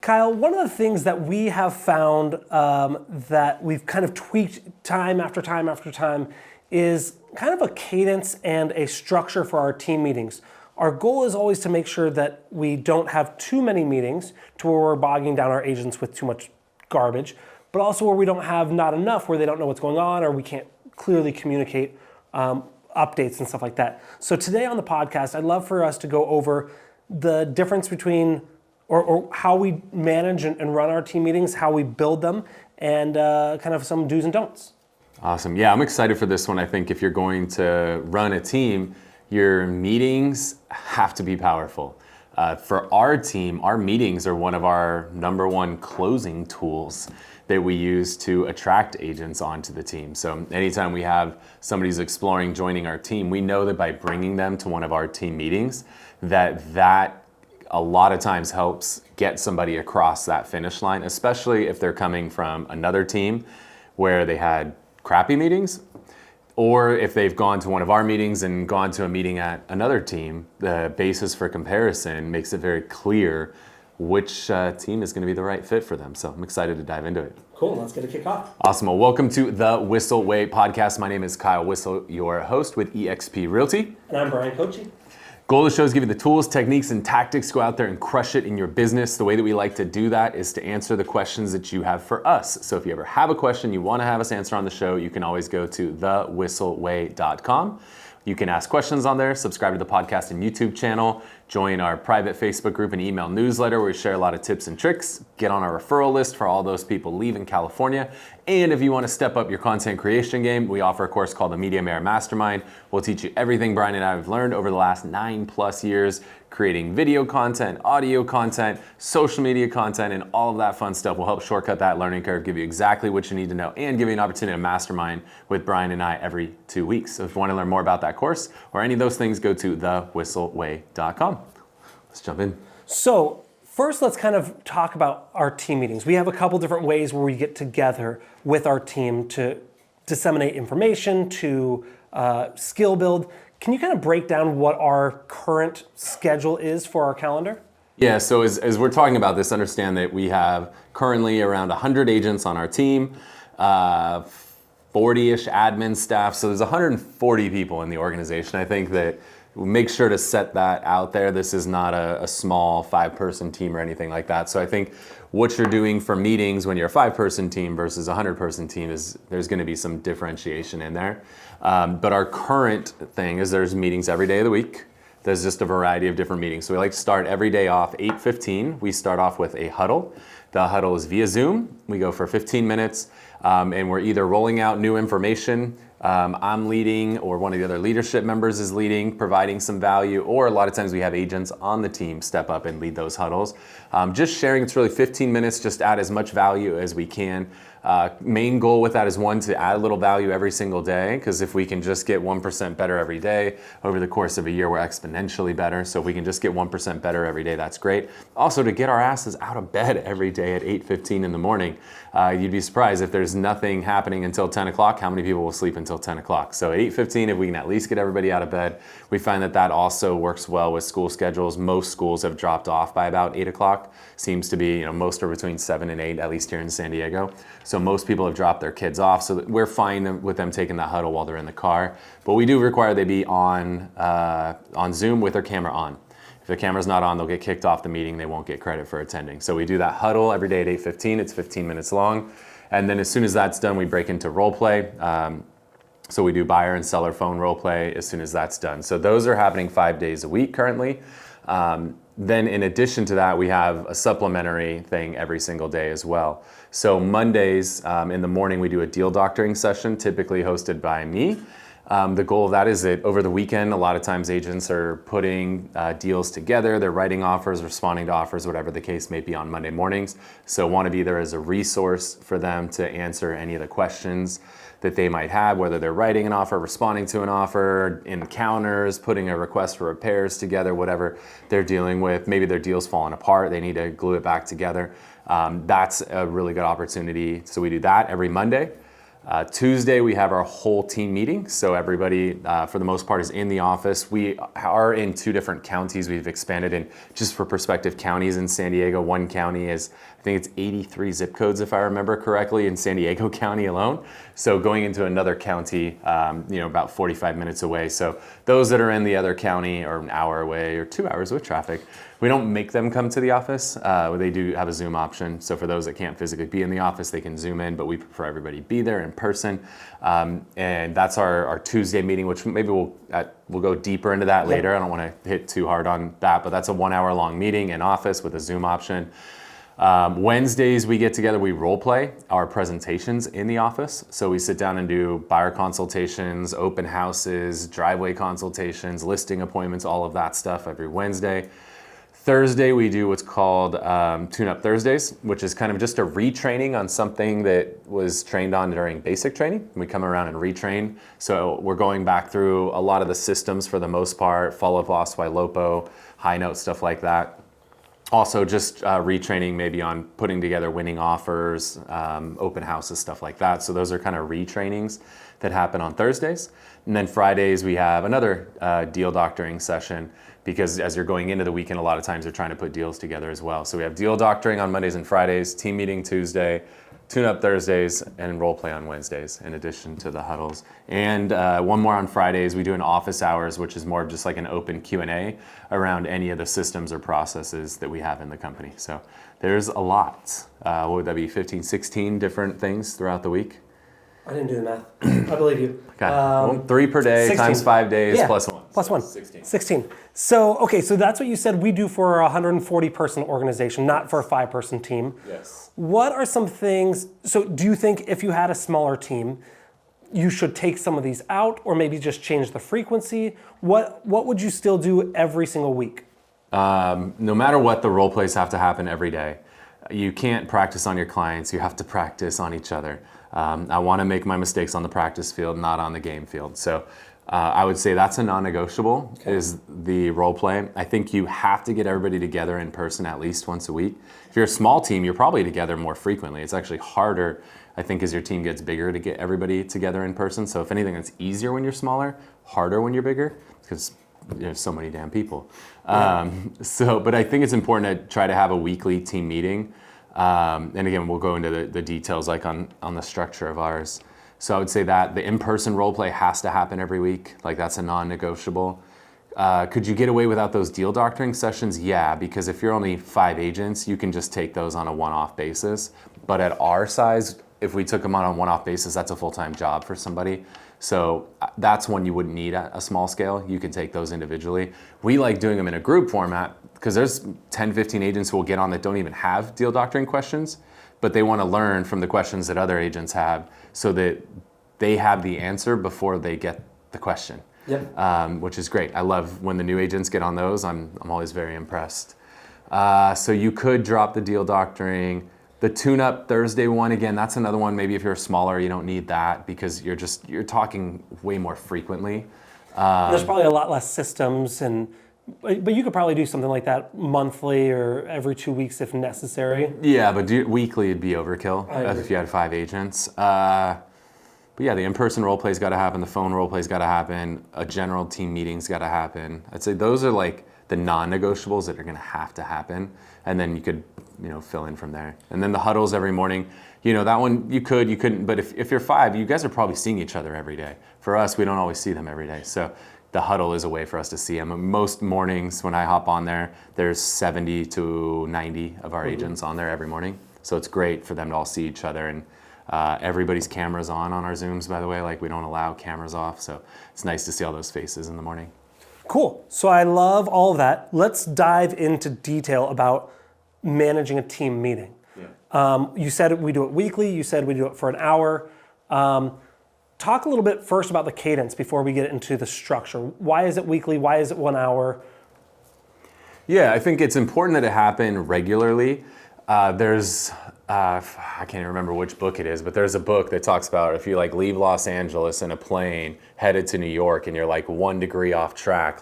Kyle, one of the things that we have found that we've kind of tweaked time after time after time is kind of a cadence and a structure for our team meetings. Our goal is always to make sure that we don't have too many meetings to where we're bogging down our agents with too much garbage, but also where we don't have not enough, where they don't know what's going on or we can't clearly communicate updates and stuff like that. So today on the podcast, I'd love for us to go over the difference between or how we manage and run our team meetings, how we build them, and kind of some do's and don'ts. Awesome. Yeah, I'm excited for this one. I think if you're going to run a team, your meetings have to be powerful. For our team, our meetings are one of our number one closing tools that we use to attract agents onto the team. So anytime we have somebody who's exploring joining our team, we know that by bringing them to one of our team meetings, that a lot of times helps get somebody across that finish line, especially if they're coming from another team where they had crappy meetings, or if they've gone to one of our meetings and gone to a meeting at another team. The basis for comparison makes it very clear which team is going to be the right fit for them. So I'm excited to dive into it. Cool, let's get a kick off. Awesome. Well, welcome to the Whissel Way podcast. My name is Kyle Whissel, your host with eXp Realty. And I'm Bryan Koci. Goal of the show is give you the tools, techniques, and tactics to go out there and crush it in your business. The way that we like to do that is to answer the questions that you have for us. So if you ever have a question you want to have us answer on the show, you can always go to thewhisselway.com. You can ask questions on there, subscribe to the podcast and YouTube channel, join our private Facebook group and email newsletter where we share a lot of tips and tricks, get on our referral list for all those people leaving California. And if you want to step up your content creation game, we offer a course called the Media Mayor Mastermind. We'll teach you everything Bryan and I have learned over the last 9+ years, creating video content, audio content, social media content, and all of that fun stuff will help shortcut that learning curve, give you exactly what you need to know, and give you an opportunity to mastermind with Bryan and I every 2 weeks. So if you want to learn more about that course or any of those things, go to thewhisselway.com. Let's jump in. So first, let's kind of talk about our team meetings. We have a couple different ways where we get together with our team to disseminate information, to skill build. Can you kind of break down what our current schedule is for our calendar? Yeah, so as we're talking about this, understand that we have currently around 100 agents on our team, 40-ish admin staff, so there's 140 people in the organization. I think that we'll make sure to set that out there. This is not a small 5-person team or anything like that. So I think what you're doing for meetings when you're a 5-person team versus a 100-person team there's going to be some differentiation in there. But our current thing is there's meetings every day of the week. There's just a variety of different meetings. So we like to start every day off 8:15. We start off with a huddle. The huddle is via Zoom. We go for 15 minutes and we're either rolling out new information, I'm leading, or one of the other leadership members is leading, providing some value, or a lot of times we have agents on the team step up and lead those huddles. Just sharing, it's really 15 minutes, just add as much value as we can. Main goal with that is one, to add a little value every single day, because if we can just get 1% better every day, over the course of a year, we're exponentially better. So if we can just get 1% better every day, that's great. Also, to get our asses out of bed every day at 8:15 in the morning. You'd be surprised if there's nothing happening until 10 o'clock, how many people will sleep until 10 o'clock. So at 8:15, if we can at least get everybody out of bed, we find that also works well with school schedules. Most schools have dropped off by about 8 o'clock. Seems to be, most are between 7 and 8, at least here in San Diego. So most people have dropped their kids off, so we're fine with them taking that huddle while they're in the car. But we do require they be on Zoom with their camera on. If the camera's not on, they'll get kicked off the meeting. They won't get credit for attending. So we do that huddle every day at 8:15. It's 15 minutes long. And then as soon as that's done, we break into role play. So we do buyer and seller phone role play as soon as that's done. So those are happening 5 days a week currently. Then in addition to that, we have a supplementary thing every single day as well. So Mondays in the morning, we do a deal doctoring session, typically hosted by me. The goal of that is that over the weekend, a lot of times agents are putting deals together, they're writing offers, responding to offers, whatever the case may be on Monday mornings. So want to be there as a resource for them to answer any of the questions that they might have, whether they're writing an offer, responding to an offer, encounters, putting a request for repairs together, whatever they're dealing with. Maybe their deal's falling apart, they need to glue it back together. That's a really good opportunity. So we do that every Monday. Tuesday, we have our whole team meeting. So everybody, for the most part, is in the office. We are in 2 different counties. We've expanded in, just for perspective, counties in San Diego. One county is, I think it's 83 zip codes, if I remember correctly, in San Diego County alone. So going into another county, about 45 minutes away. So those that are in the other county are an hour away or 2 hours with traffic. We don't make them come to the office. They do have a Zoom option. So for those that can't physically be in the office, they can Zoom in, but we prefer everybody be there in person. And that's our Tuesday meeting, which maybe we'll go deeper into that later. I don't want to hit too hard on that, but that's a 1 hour long meeting in office with a Zoom option. Wednesdays we get together, we role play our presentations in the office. So we sit down and do buyer consultations, open houses, driveway consultations, listing appointments, all of that stuff every Wednesday. Thursday, we do what's called Tune-Up Thursdays, which is kind of just a retraining on something that was trained on during basic training. We come around and retrain. So we're going back through a lot of the systems for the most part, follow loss by LOPO, high note, stuff like that. Also just retraining maybe on putting together winning offers, open houses, stuff like that. So those are kind of retrainings that happen on Thursdays. And then Fridays, we have another deal doctoring session, because as you're going into the weekend, a lot of times you're trying to put deals together as well. So we have deal doctoring on Mondays and Fridays, team meeting Tuesday, tune-up Thursdays, and role play on Wednesdays, in addition to the huddles. And one more on Fridays, we do an office hours, which is more of just like an open Q&A around any of the systems or processes that we have in the company. So there's a lot. What would that be, 15, 16 different things throughout the week? I didn't do the math. I believe you. Okay. 3 per day 16. times 5 days plus 1. Plus 1. 16. 16. So, okay, so that's what you said we do for a 140-person organization, not for a 5-person team. Yes. What are some things, so do you think if you had a smaller team, you should take some of these out or maybe just change the frequency? What would you still do every single week? No matter what, the role plays have to happen every day. You can't practice on your clients, you have to practice on each other. I want to make my mistakes on the practice field, not on the game field. So I would say that's a non-negotiable, is the role play. I think you have to get everybody together in person at least once a week. If you're a small team, you're probably together more frequently. It's actually harder, I think, as your team gets bigger to get everybody together in person. So if anything, it's easier when you're smaller, harder when you're bigger, because there's so many damn people. But I think it's important to try to have a weekly team meeting. And again, we'll go into the details like on the structure of ours. So I would say that the in-person role play has to happen every week. Like that's a non-negotiable. Could you get away without those deal doctoring sessions? Yeah, because if you're only 5 agents, you can just take those on a one-off basis. But at our size, if we took them on a one-off basis, that's a full-time job for somebody. So that's one you wouldn't need at a small scale. You can take those individually. We like doing them in a group format because there's 10, 15 agents who will get on that don't even have deal doctoring questions, but they want to learn from the questions that other agents have so that they have the answer before they get the question. Yep. Which is great. I love when the new agents get on those. I'm always very impressed. So you could drop the deal doctoring. The tune-up Thursday one, again, that's another one. Maybe if you're smaller, you don't need that because you're talking way more frequently. There's probably a lot less systems, but you could probably do something like that monthly or every 2 weeks if necessary. Yeah, but weekly it'd be overkill if you had 5 agents. But yeah, the in-person role play's got to happen. The phone role play's got to happen. A general team meeting's got to happen. I'd say those are like the non-negotiables that are going to happen, and then you could fill in from there. And then the huddles every morning, that one you couldn't, but if you're 5, you guys are probably seeing each other every day. For us, we don't always see them every day. So the huddle is a way for us to see them. Most mornings when I hop on there, there's 70 to 90 of our agents on there every morning. So it's great for them to all see each other, and everybody's cameras on our Zooms, by the way. Like we don't allow cameras off. So it's nice to see all those faces in the morning. Cool. So I love all of that. Let's dive into detail about managing a team meeting. Yeah. You said we do it weekly. You said we do it for an hour. Talk a little bit first about the cadence before we get into the structure. Why is it weekly? Why is it 1 hour? Yeah, I think it's important that it happen regularly. There's, I can't even remember which book it is, but there's a book that talks about if you leave Los Angeles in a plane headed to New York and you're 1 degree off track,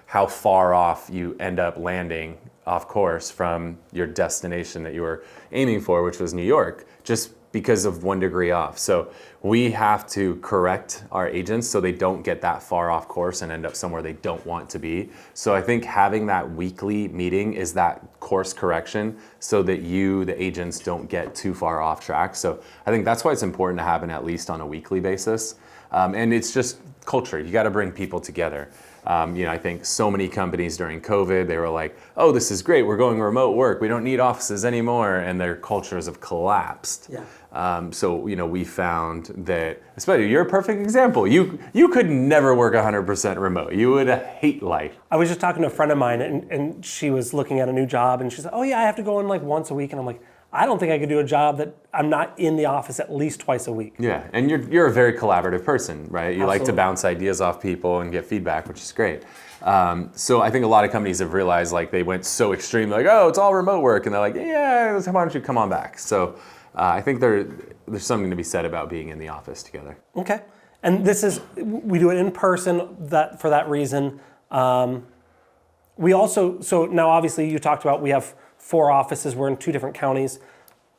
how far off you end up landing off course from your destination that you were aiming for, which was New York, just because of 1 degree off. So we have to correct our agents so they don't get that far off course and end up somewhere they don't want to be. So I think having that weekly meeting is that course correction so that you, the agents, don't get too far off track. So I think that's why it's important to happen at least on a weekly basis. And it's just culture. You got to bring people together. I think so many companies during COVID, they were like, oh, this is great. We're going remote work. We don't need offices anymore. And their cultures have collapsed. Yeah. So we found that, especially, you're a perfect example. You could never work 100% remote. You would hate life. I was just talking to a friend of mine, and she was looking at a new job, and she said, oh yeah, I have to go in like once a week. And I'm like, I don't think I could do a job that I'm not in the office at least twice a week. Yeah, and you're a very collaborative person, right? You like to bounce ideas off people and get feedback, which is great. So I think a lot of companies have realized, like, they went so extreme, like, oh, it's all remote work, and they're like, yeah, why don't you come on back? So I think there's something to be said about being in the office together. Okay, and we do it in person for that reason. We also, so now obviously you talked about we have 4 offices, we're in 2 different counties.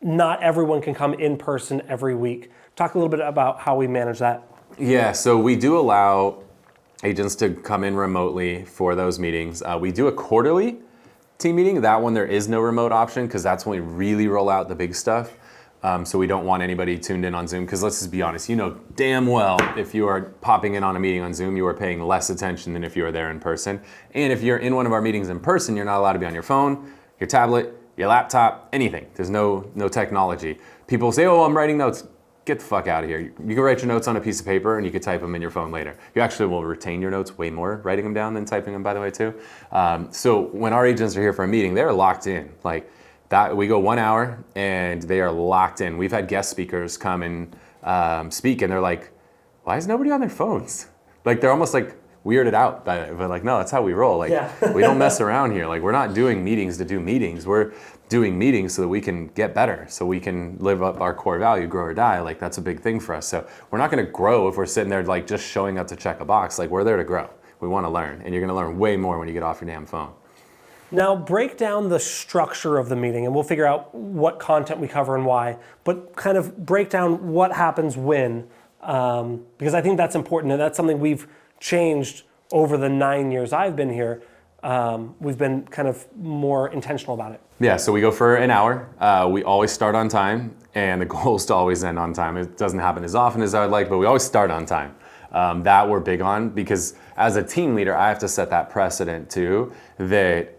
Not everyone can come in person every week. Talk a little bit about how we manage that. Yeah, so we do allow agents to come in remotely for those meetings. We do a quarterly team meeting. That one there is no remote option because that's when we really roll out the big stuff. So we don't want anybody tuned in on Zoom because let's just be honest, you know damn well if you are popping in on a meeting on Zoom, you are paying less attention than if you are there in person. And if you're in one of our meetings in person, you're not allowed to be on your phone, your tablet, your laptop, anything. There's no technology. People say, oh, I'm writing notes. Get the fuck out of here. You can write your notes on a piece of paper and you can type them in your phone later. You actually will retain your notes way more writing them down than typing them, by the way, too. So when our agents are here for a meeting, they're locked in. Like that, we go 1 hour and they are locked in. We've had guest speakers come and speak and they're like, why is nobody on their phones? Like they're almost like weirded out by it, but like, no, that's how we roll. Like, we don't mess around here. Like, we're not doing meetings to do meetings. We're doing meetings so that we can get better, so we can live up our core value, grow or die. Like, that's a big thing for us. So we're not going to grow if we're sitting there like just showing up to check a box. Like, we're there to grow. We want to learn, and you're going to learn way more when you get off your damn phone. Now, break down the structure of the meeting, and we'll figure out what content we cover and why, but kind of break down what happens when, because I think that's important, and that's something we've changed over the 9 years I've been here. We've been kind of more intentional about it. Yeah, so we go for an hour. We always start on time, and the goal is to always end on time. It doesn't happen as often as I would like, but we always start on time. That we're big on, because as a team leader, I have to set that precedent too, that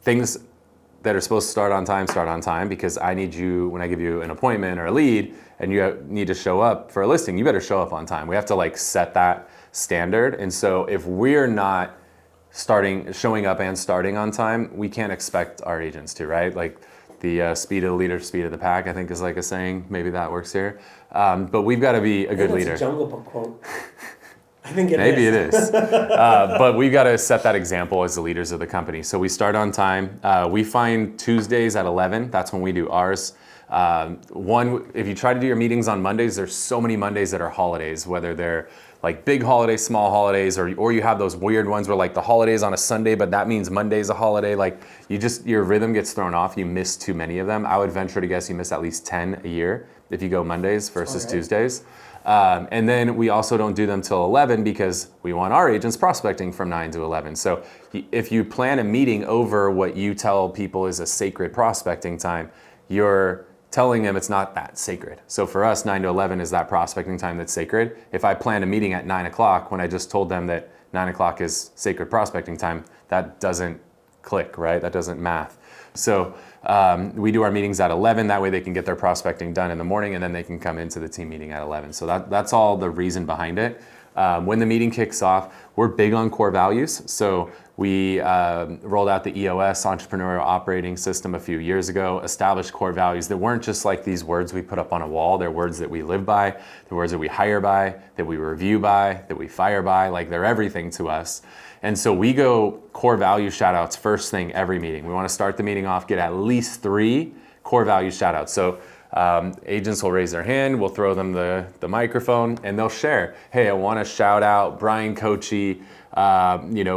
things that are supposed to start on time, because I need you, when I give you an appointment or a lead, and you need to show up for a listing, you better show up on time. We have to like set that standard. And so if we're not showing up and starting on time, we can't expect our agents to, right? Like the speed of the leader, speed of the pack, I think is like a saying. Maybe that works here. But we've got to be a good leader. That's a Jungle Book quote. I think it Maybe is. it is. But we've got to set that example as the leaders of the company. So we start on time. We find Tuesdays at 11. That's when we do ours. If you try to do your meetings on Mondays, there's so many Mondays that are holidays, whether they're like big holidays, small holidays, or you have those weird ones where like the holiday's on a Sunday, but that means Monday's a holiday. Like your rhythm gets thrown off. You miss too many of them. I would venture to guess you miss at least 10 a year if you go Mondays versus Tuesdays. And then we also don't do them till 11 because we want our agents prospecting from 9 to 11. So if you plan a meeting over what you tell people is a sacred prospecting time, you're telling them it's not that sacred. So for us, 9 to 11 is that prospecting time that's sacred. If I planned a meeting at 9 o'clock when I just told them that 9 o'clock is sacred prospecting time, that doesn't click, right? That doesn't math. So we do our meetings at 11. That way they can get their prospecting done in the morning and then they can come into the team meeting at 11. So that's all the reason behind it. When the meeting kicks off, we're big on core values. So we rolled out the EOS, Entrepreneurial Operating System, a few years ago, established core values that weren't just like these words we put up on a wall. They're words that we live by, they're words that we hire by, that we review by, that we fire by, like they're everything to us. And so we go core value shout outs first thing every meeting. We want to start the meeting off, get at least 3 core value shout outs. So Agents will raise their hand, we'll throw them the microphone, and they'll share. Hey, I want to shout out Bryan Koci,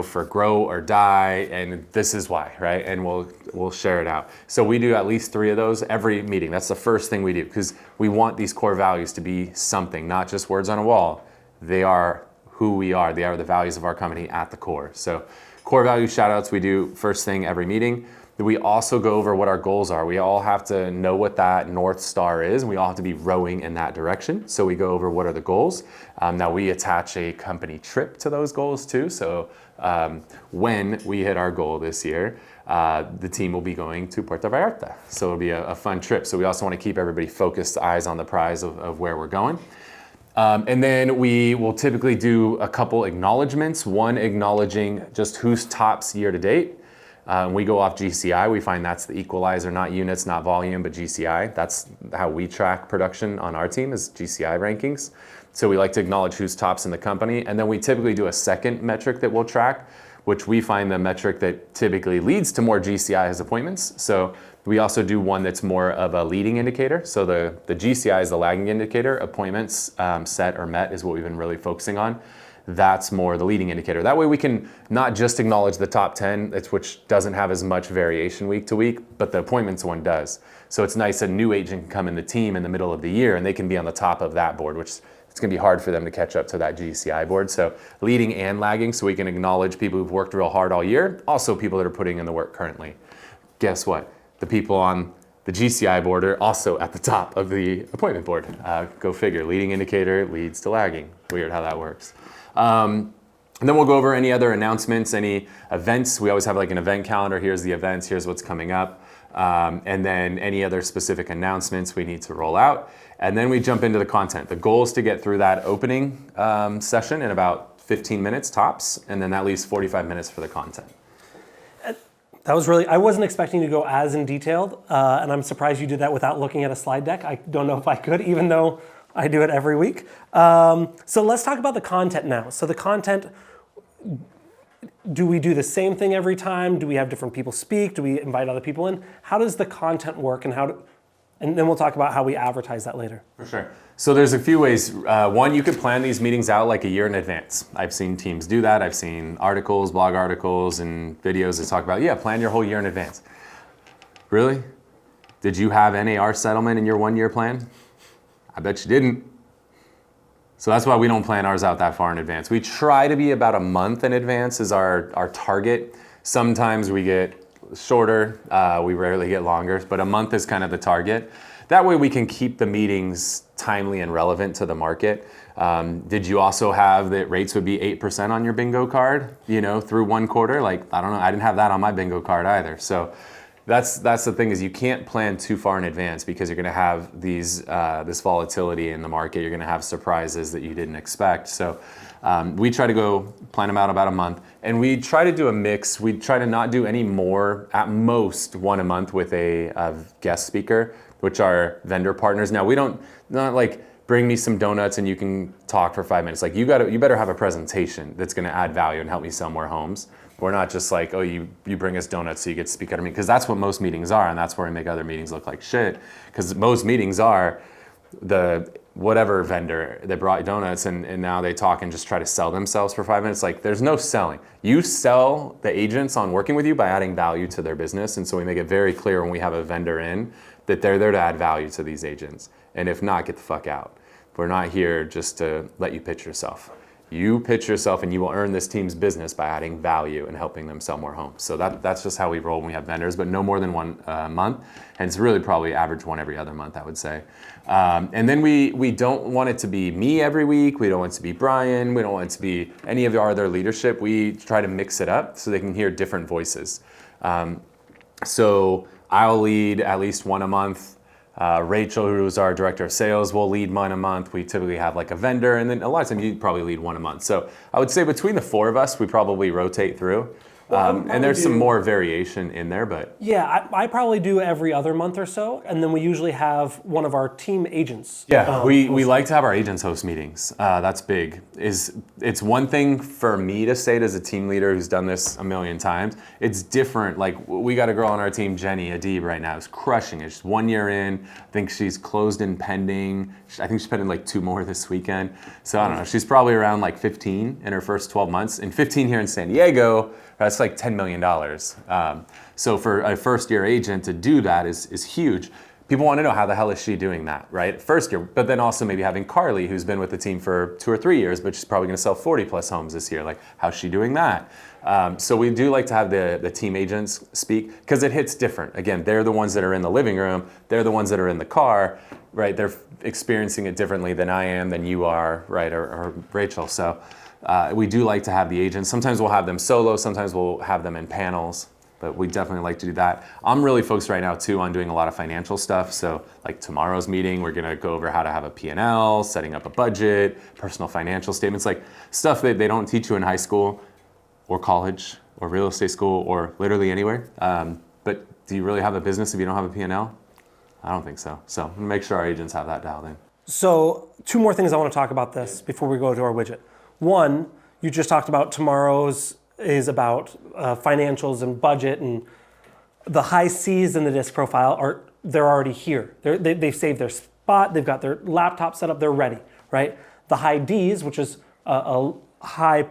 for Grow or Die, and this is why, right? And we'll share it out. So we do at least 3 of those every meeting. That's the first thing we do, because we want these core values to be something, not just words on a wall. They are who we are. They are the values of our company at the core. So core value shoutouts we do first thing every meeting. We also go over what our goals are. We all have to know what that North Star is, and we all have to be rowing in that direction. So we go over what are the goals. Now we attach a company trip to those goals too. So when we hit our goal this year, the team will be going to Puerto Vallarta. So it'll be a fun trip. So we also want to keep everybody focused, eyes on the prize of where we're going. And then we will typically do a couple acknowledgements. One acknowledging just who's tops year to date. We go off GCI. We find that's the equalizer, not units, not volume, but GCI. That's how we track production on our team, is GCI rankings. So we like to acknowledge who's tops in the company. And then we typically do a second metric that we'll track, which we find the metric that typically leads to more GCI as appointments. So we also do one that's more of a leading indicator. So the GCI is the lagging indicator. Appointments set or met is what we've been really focusing on. That's more the leading indicator. That way we can not just acknowledge the top 10, which doesn't have as much variation week to week, but the appointments one does. So it's nice a new agent can come in the team in the middle of the year and they can be on the top of that board, which it's gonna be hard for them to catch up to that GCI board. So leading and lagging, so we can acknowledge people who've worked real hard all year, also people that are putting in the work currently. Guess what? The people on the GCI board are also at the top of the appointment board. Go figure, leading indicator leads to lagging. Weird how that works. And then we'll go over any other announcements, any events. We always have like an event calendar. Here's the events, here's what's coming up. And then any other specific announcements we need to roll out. And then we jump into the content. The goal is to get through that opening session in about 15 minutes tops, and then that leaves 45 minutes for the content. That was I wasn't expecting to go as in detailed, and I'm surprised you did that without looking at a slide deck. I don't know if I could, even though I do it every week. So let's talk about the content now. So the content, do we do the same thing every time? Do we have different people speak? Do we invite other people in? How does the content work, and then we'll talk about how we advertise that later. For sure. So there's a few ways. One, you could plan these meetings out like a year in advance. I've seen teams do that. I've seen articles, blog articles, and videos that talk about, plan your whole year in advance. Really? Did you have NAR settlement in your 1 year plan? I bet you didn't. So that's why we don't plan ours out that far in advance. We try to be about a month in advance is our target. Sometimes we get shorter, we rarely get longer, but a month is kind of the target. That way we can keep the meetings timely and relevant to the market. Did you also have that rates would be 8% on your bingo card, through 1 quarter? I don't know, I didn't have that on my bingo card either. So that's the thing, is you can't plan too far in advance, because you're gonna have this volatility in the market. You're gonna have surprises that you didn't expect. So we try to plan them out about a month, and we try to do a mix. We try to not do any more, at most 1 a month with a guest speaker, which are vendor partners. Now we not like bring me some donuts and you can talk for 5 minutes. You better have a presentation that's gonna add value and help me sell more homes. We're not just like, you bring us donuts so you get to speak at our meeting, because that's what most meetings are, and that's where we make other meetings look like shit. Because most meetings are the whatever vendor that brought donuts and now they talk and just try to sell themselves for 5 minutes. There's no selling. You sell the agents on working with you by adding value to their business, and so we make it very clear when we have a vendor in that they're there to add value to these agents. And if not, get the fuck out. We're not here just to let you pitch yourself. You pitch yourself and you will earn this team's business by adding value and helping them sell more homes. So that's just how we roll when we have vendors, but no more than 1 month. And it's really probably average 1 every other month, I would say. And then we don't want it to be me every week. We don't want it to be Brian. We don't want it to be any of our other leadership. We try to mix it up so they can hear different voices. So I'll lead at least 1 a month. Rachel, who's our director of sales, will lead 1 a month. We typically have a vendor, and then a lot of times you probably lead 1 a month. So I would say between the 4 of us, we probably rotate through. And there's some more variation in there, but Yeah, I probably do every other month or so, and then we usually have one of our team agents. yeah, we like to have our agents host meetings. That's big. It's one thing for me to say it as a team leader who's done this a million times. It's different. Like we got a girl on our team, Jenny Adib, right now, is crushing it. She's 1 year in. I think she's closed and pending. I think she's pending like 2 more this weekend. So I don't know. She's probably around like 15 in her first 12 months, and 15 here in San Diego. That's like $10 million. So for a first year agent to do that is huge. People want to know how the hell is she doing that, right? First year, but then also maybe having Carly, who's been with the team for 2 or 3 years, but she's probably going to sell 40 plus homes this year. Like, how's she doing that? So we do like to have the team agents speak because it hits different. Again, they're the ones that are in the living room. They're the ones that are in the car, right? They're experiencing it differently than I am, than you are, right? Or Rachel. So we do like to have the agents. Sometimes we'll have them solo. Sometimes we'll have them in panels. But we definitely like to do that. I'm really focused right now too on doing a lot of financial stuff. So like tomorrow's meeting, we're gonna go over how to have a P&L, setting up a budget, personal financial statements, like stuff that they don't teach you in high school or college or real estate school or literally anywhere. But do you really have a business if you don't have a P&L? I don't think so. So make sure our agents have that dialed in. So 2 more things I want to talk about this before we go to our widget. One, you just talked about tomorrow's is about financials and budget, and the high C's in the disc profile they're already here. They've saved their spot, they've got their laptop set up, they're ready, right? The high D's, which is a high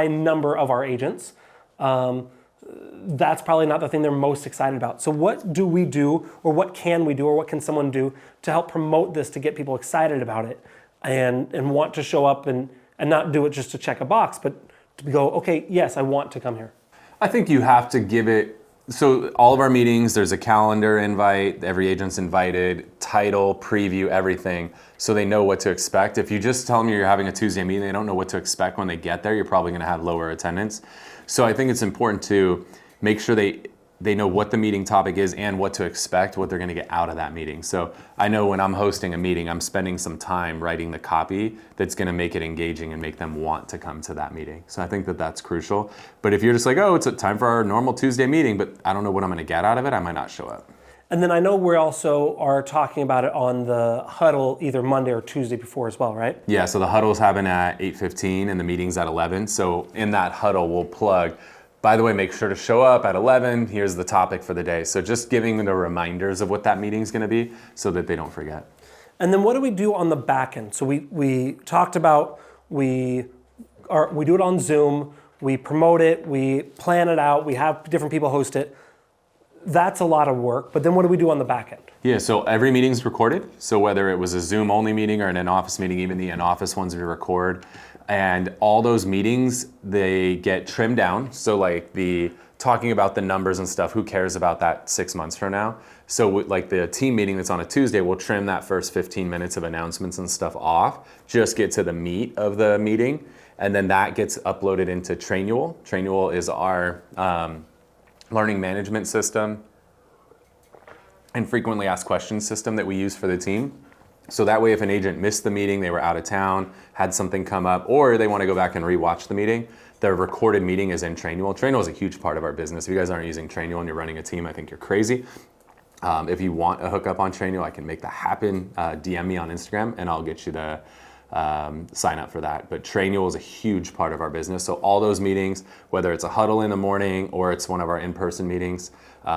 number of our agents, that's probably not the thing they're most excited about. So what do we do, or what can we do, or what can someone do to help promote this, to get people excited about it and want to show up and not do it just to check a box, but to go, okay, yes, I want to come here? I think you have to give it, so all of our meetings, there's a calendar invite, every agent's invited, title, preview, everything, so they know what to expect. If you just tell them you're having a Tuesday meeting, they don't know what to expect when they get there, you're probably gonna have lower attendance. So I think it's important to make sure they know what the meeting topic is and what to expect, what they're gonna get out of that meeting. So I know when I'm hosting a meeting, I'm spending some time writing the copy that's gonna make it engaging and make them want to come to that meeting. So I think that that's crucial. But if you're just like, oh, it's a time for our normal Tuesday meeting, but I don't know what I'm gonna get out of it, I might not show up. And then I know we also are talking about it on the huddle either Monday or Tuesday before as well, right? Yeah, so the huddle's happen at 8:15 and the meeting's at 11. So in that huddle, we'll plug, by the way, make sure to show up at 11. Here's the topic for the day. So just giving them the reminders of what that meeting's gonna be so that they don't forget. And then what do we do on the back end? So we talked about, we do it on Zoom, we promote it, we plan it out, we have different people host it. That's a lot of work, but then what do we do on the back end? Yeah, so every meeting's recorded. So whether it was a Zoom only meeting or an in-office meeting, even the in-office ones we record. And all those meetings, they get trimmed down. So like the talking about the numbers and stuff, who cares about that 6 months from now? So like the team meeting that's on a Tuesday, we'll trim that first 15 minutes of announcements and stuff off, just get to the meat of the meeting. And then that gets uploaded into Trainual. Trainual is our learning management system and frequently asked questions system that we use for the team. So that way if an agent missed the meeting, they were out of town, had something come up, or they want to go back and rewatch the meeting, the recorded meeting is in Trainual. Trainual is a huge part of our business. If you guys aren't using Trainual and you're running a team, I think you're crazy. If you want a hookup on Trainual, I can make that happen. DM me on Instagram and I'll get you the sign up for that. But Trainual is a huge part of our business. So all those meetings, whether it's a huddle in the morning or it's one of our in-person meetings,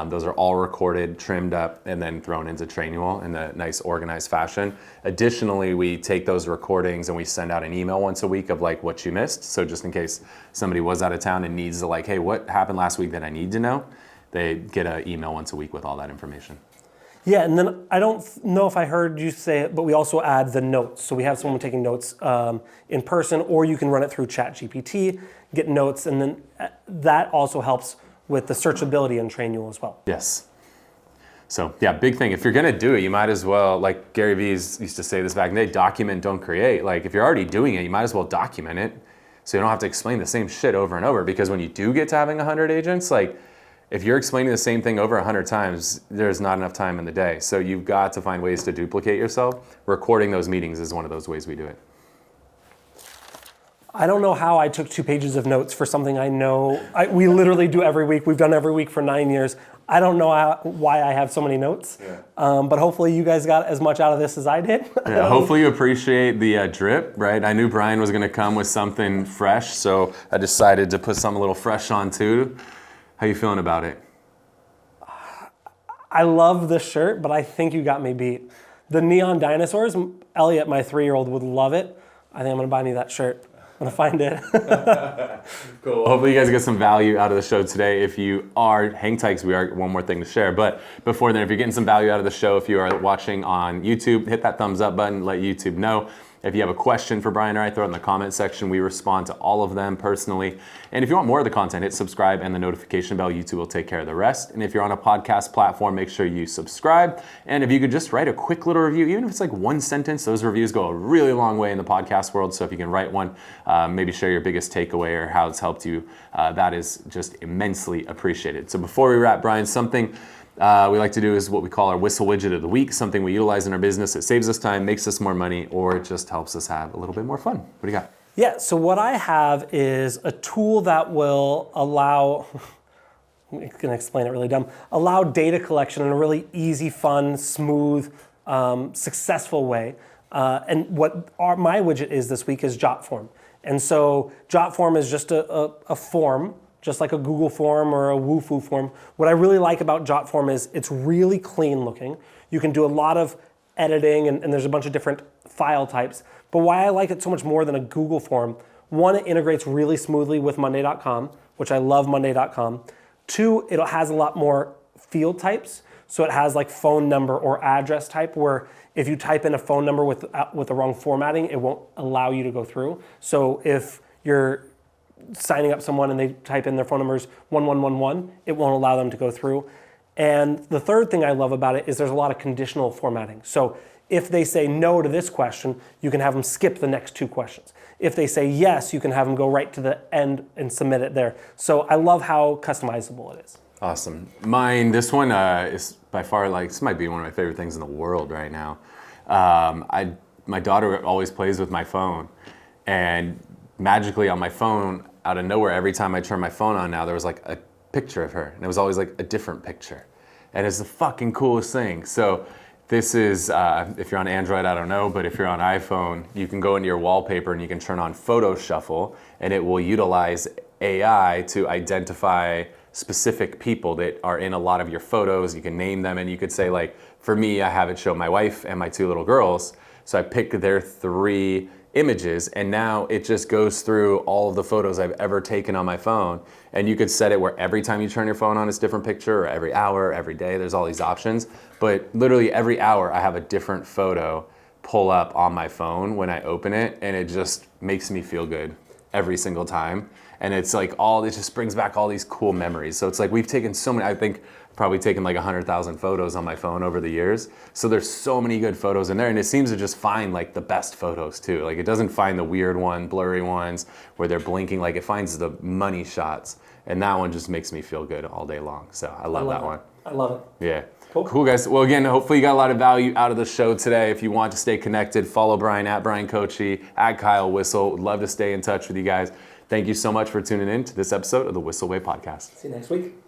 those are all recorded, trimmed up, and then thrown into Trainual in a nice organized fashion. Additionally, we take those recordings and we send out an email once a week of like what you missed. So just in case somebody was out of town and needs to like, hey, what happened last week that I need to know? They get an email once a week with all that information. Yeah, and then I don't know if I heard you say it, but we also add the notes. So we have someone taking notes in person, or you can run it through ChatGPT, get notes, and then that also helps with the searchability in Trainual as well. Yes. So yeah, big thing. If you're gonna do it, you might as well, like Gary Vee used to say this back in the day, document, don't create. Like if you're already doing it, you might as well document it so you don't have to explain the same shit over and over, because when you do get to having 100 agents, like if you're explaining the same thing over 100 times, there's not enough time in the day. So you've got to find ways to duplicate yourself. Recording those meetings is one of those ways we do it. I don't know how I took 2 pages of notes for something I know. We literally do every week. We've done every week for 9 years. I don't know why I have so many notes, but hopefully you guys got as much out of this as I did. Yeah, hopefully you appreciate the drip, right? I knew Brian was going to come with something fresh, so I decided to put something a little fresh on too. How you feeling about it? I love this shirt, but I think you got me beat. The neon dinosaurs, Elliot, my 3-year-old, would love it. I think I'm going to buy me that shirt. I'm going to find it. Cool. Hopefully you guys get some value out of the show today. If you are, hang tight because we are one more thing to share. But before then, if you're getting some value out of the show, if you are watching on YouTube, hit that thumbs up button, let YouTube know. If you have a question for Brian or I, throw it in the comment section. We respond to all of them personally. And if you want more of the content, hit subscribe and the notification bell. YouTube will take care of the rest. And if you're on a podcast platform, make sure you subscribe. And if you could just write a quick little review, even if it's like 1 sentence, those reviews go a really long way in the podcast world. So if you can write one, maybe share your biggest takeaway or how it's helped you, that is just immensely appreciated. So before we wrap, Brian, something we like to do is what we call our Whissel widget of the week, something we utilize in our business. It saves us time, makes us more money, or it just helps us have a little bit more fun. What do you got? Yeah, so what I have is a tool that will allow, I'm going to explain it really dumb, allow data collection in a really easy, fun, smooth, successful way. And what my widget is this week is JotForm. And so JotForm is just a form, just like a Google form or a Wufoo form. What I really like about JotForm is it's really clean looking. You can do a lot of editing and there's a bunch of different file types. But why I like it so much more than a Google form, 1, it integrates really smoothly with Monday.com, which I love Monday.com. 2, it has a lot more field types. So it has like phone number or address type where if you type in a phone number with the wrong formatting, it won't allow you to go through. So if you're signing up someone and they type in their phone numbers 1111, it won't allow them to go through. And the third thing I love about it is there's a lot of conditional formatting. So if they say no to this question, you can have them skip the next 2 questions. If they say yes, you can have them go right to the end and submit it there. So I love how customizable it is. Awesome. Mine, this one is by far, like, this might be one of my favorite things in the world right now. My daughter always plays with my phone, and magically on my phone, out of nowhere, every time I turn my phone on now, there was like a picture of her, and it was always like a different picture. And it's the fucking coolest thing. So this is, if you're on Android, I don't know, but if you're on iPhone, you can go into your wallpaper and you can turn on Photo Shuffle, and it will utilize AI to identify specific people that are in a lot of your photos. You can name them, and you could say, like, for me, I have it show my wife and my 2 little girls. So I picked their 3 images, and now it just goes through all of the photos I've ever taken on my phone. And you could set it where every time you turn your phone on, it's a different picture, or every hour, every day. There's all these options. But literally every hour, I have a different photo pull up on my phone when I open it, and it just makes me feel good every single time. And it's like it just brings back all these cool memories. So it's like we've taken so many, I think probably taken like 100,000 photos on my phone over the years. So there's so many good photos in there, and it seems to just find like the best photos too. Like it doesn't find the weird one, blurry ones where they're blinking. Like it finds the money shots, and that one just makes me feel good all day long. So I love that one. I love it. Yeah. Cool, guys. Well, again, hopefully you got a lot of value out of the show today. If you want to stay connected, follow Brian at Bryan Koci, at Kyle Whissel. Would love to stay in touch with you guys. Thank you so much for tuning in to this episode of the Whissel Way podcast. See you next week.